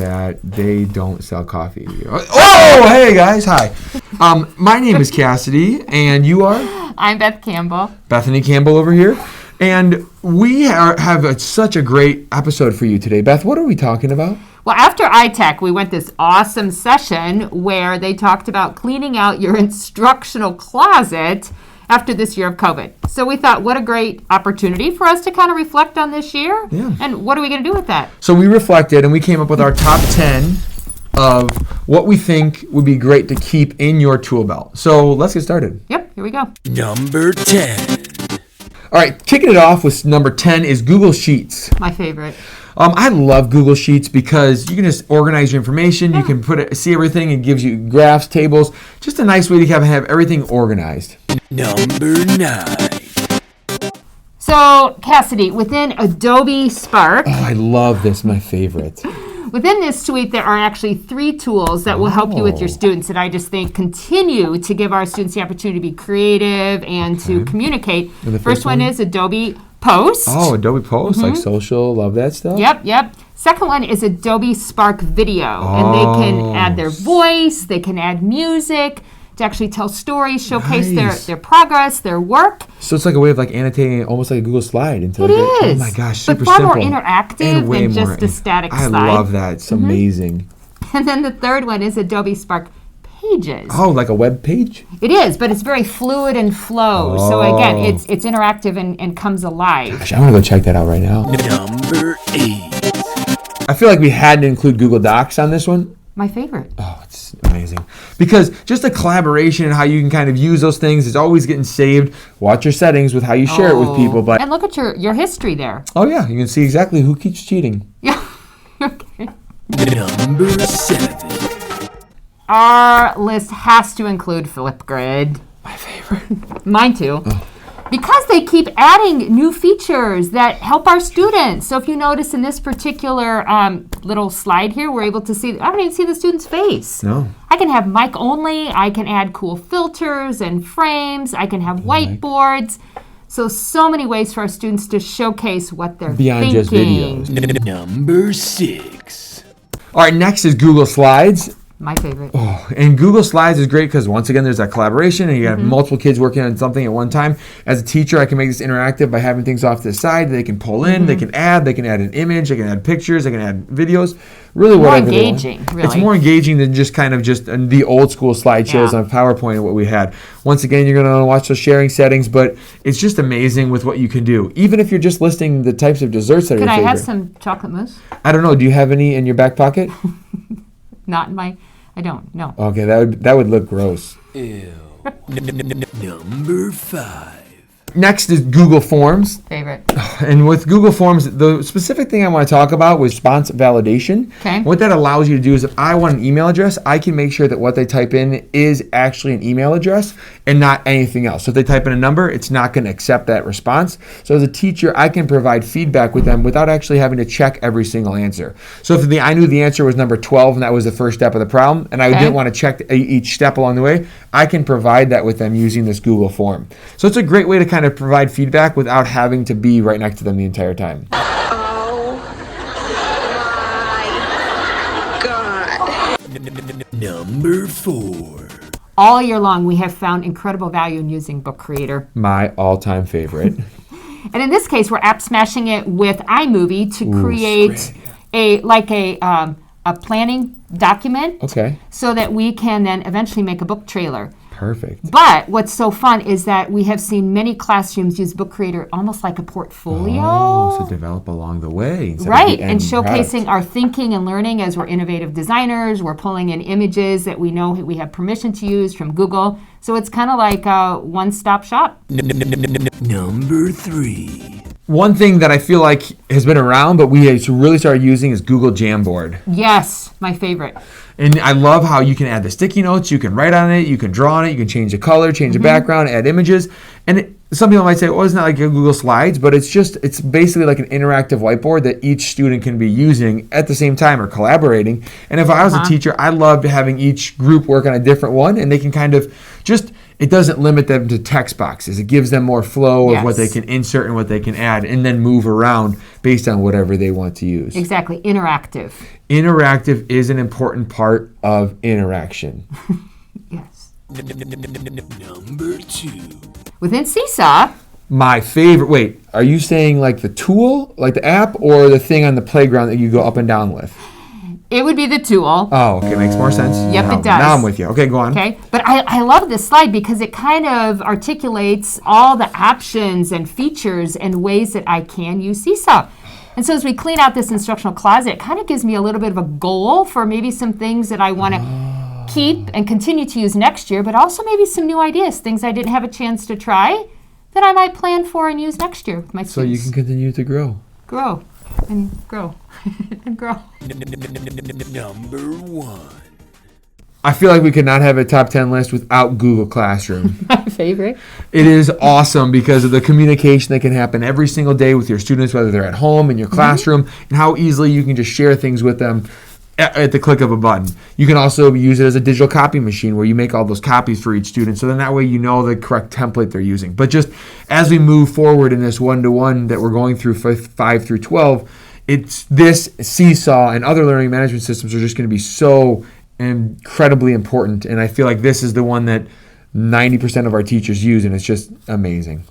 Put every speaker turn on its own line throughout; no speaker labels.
that they don't sell coffee. Oh, hey guys, hi. My name is Cassidy, and you are?
I'm Beth Campbell.
Bethany Campbell over here. And we have such a great episode for you today. Beth, what are we talking about?
Well, after iTech, we went this awesome session where they talked about cleaning out your instructional closet after this year of COVID. So we thought, what a great opportunity for us to kind of reflect on this year.
Yeah.
And what are we going to do with that?
So we reflected and we came up with our top 10 of what we think would be great to keep in your tool belt. So let's get started.
Yep, here we go.
Number 10.
All right, kicking it off with number 10 is Google Sheets.
My favorite.
I love Google Sheets because you can just organize your information. Yeah. You can see everything. It gives you graphs, tables. Just a nice way to have everything organized.
Number 9.
So, Cassidy, within Adobe Spark.
Oh, I love this. My favorite.
Within this suite, there are actually 3 tools that will help you with your students, and I just think continue to give our students the opportunity to be creative and to communicate. The first one is Adobe Post.
Oh, Adobe Post, like social, love that stuff.
Yep. Second one is Adobe Spark Video, and they can add their voice, they can add music to actually tell stories, showcase their progress, their work.
So it's like a way of like annotating, almost like a Google slide. Into
it is.
Oh my gosh, super
but far
simple.
more interactive than just a static slide.
I love that. It's amazing.
And then the third one is Adobe Spark Pages.
Oh, like a web page?
It is, but it's very fluid and flows. So again, it's interactive and comes alive.
Gosh, I want to go check that out right now.
Number 8.
I feel like we had to include Google Docs on this one.
My favorite.
Oh, it's amazing. Because just the collaboration and how you can kind of use those things is always getting saved. Watch your settings with how you share it with people.
And look at your history there.
Oh, yeah. You can see exactly who keeps cheating.
Yeah. Okay.
Number 7.
Our list has to include Flipgrid.
My favorite.
Mine too. Oh. Because they keep adding new features that help our students. So if you notice in this particular little slide here, we're able to see, I don't even see the student's face.
No.
I can have mic only. I can add cool filters and frames. I can have whiteboards. So many ways for our students to showcase what they're
beyond
thinking.
Just videos.
Number 6.
All right, next is Google Slides.
My favorite.
Oh, and Google Slides is great because once again, there's that collaboration and you have multiple kids working on something at one time. As a teacher, I can make this interactive by having things off to the side. They can pull in, they can add an image, they can add pictures, they can add videos. Really whatever they want.
More engaging, really.
It's more engaging than just the old school slideshows on PowerPoint and what we had. Once again, you're going to want to watch those sharing settings, but it's just amazing with what you can do. Even if you're just listing the types of desserts that are your favorite.
Could I have some chocolate mousse?
I don't know. Do you have any in your back pocket?
Not in my... I don't, no.
Okay, that would look gross.
Ew. Number 5.
Next is Google Forms.
Favorite.
And with Google Forms, the specific thing I want to talk about was response validation.
Okay.
What that allows you to do is if I want an email address, I can make sure that what they type in is actually an email address and not anything else. So if they type in a number, it's not going to accept that response. So as a teacher, I can provide feedback with them without actually having to check every single answer. So if I knew the answer was number 12 and that was the first step of the problem, and I didn't want to check each step along the way, I can provide that with them using this Google form. So it's a great way to kind of provide feedback without having to be right next to them the entire time.
Oh my God.
Number 4.
All year long, we have found incredible value in using Book Creator.
My all-time favorite.
And in this case, we're app smashing it with iMovie to create a planning document.
Okay.
So that we can then eventually make a book trailer.
Perfect.
But what's so fun is that we have seen many classrooms use Book Creator almost like a portfolio.
Oh, so develop along the way.
Right, and showcasing our thinking and learning as we're innovative designers. We're pulling in images that we know we have permission to use from Google. So it's kind of like a one-stop shop.
Number 3.
One thing that I feel like has been around, but we have really started using is Google Jamboard.
Yes, my favorite.
And I love how you can add the sticky notes, you can write on it, you can draw on it, you can change the color, change the background, add images. And some people might say, well, it's not like Google Slides, but it's basically like an interactive whiteboard that each student can be using at the same time or collaborating. And if I was a teacher, I loved having each group work on a different one, and they can kind of it doesn't limit them to text boxes. It gives them more flow of what they can insert and what they can add, and then move around based on whatever they want to use.
Exactly, interactive.
Interactive is an important part of interaction.
Yes.
Number 2.
Within Seesaw,
My favorite, wait, are you saying like the tool, like the app, or the thing on the playground that you go up and down with?
it would be the tool.
Oh, okay, makes more sense.
Yep, it does.
Now I'm with you. Okay, go on.
Okay, but I love this slide because it kind of articulates all the options and features and ways that I can use Seesaw. And so as we clean out this instructional closet, it kind of gives me a little bit of a goal for maybe some things that I want to keep and continue to use next year, but also maybe some new ideas, things I didn't have a chance to try that I might plan for and use next year with my
So you
students.
can continue to grow.
Grow and grow and grow.
Number 1.
I feel like we could not have a top 10 list without Google Classroom.
My favorite.
It is awesome because of the communication that can happen every single day with your students, whether they're at home, in your classroom, and how easily you can just share things with them at the click of a button. You can also use it as a digital copy machine where you make all those copies for each student, so then that way you know the correct template they're using. But just as we move forward in this one-to-one that we're going through 5 through 12, it's this Seesaw and other learning management systems are just going to be so incredibly important, and I feel like this is the one that 90% of our teachers use, and it's just amazing.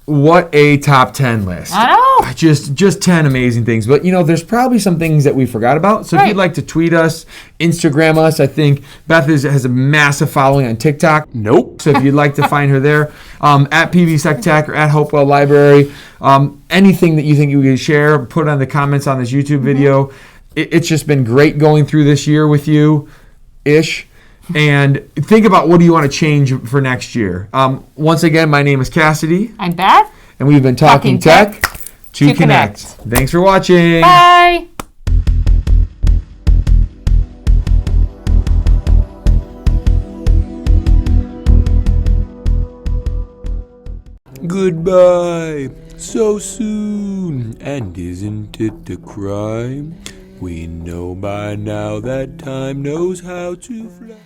What a top 10 list.
I know.
Just 10 amazing things. But, you know, there's probably some things that we forgot about. So if
Right.
you'd like to tweet us, Instagram us, I think Beth has a massive following on TikTok. Nope. So if you'd like to find her there, at PVSecTech or at Hopewell Library, anything that you think you could share, put on the comments on this YouTube video. It's just been great going through this year with you-ish. And think about what do you want to change for next year. Once again, my name is Cassidy,
I'm Beth.
and we've been talking tech to connect. Thanks for watching.
Bye.
Goodbye. So soon. And isn't it a crime? We know by now that time knows how to fly.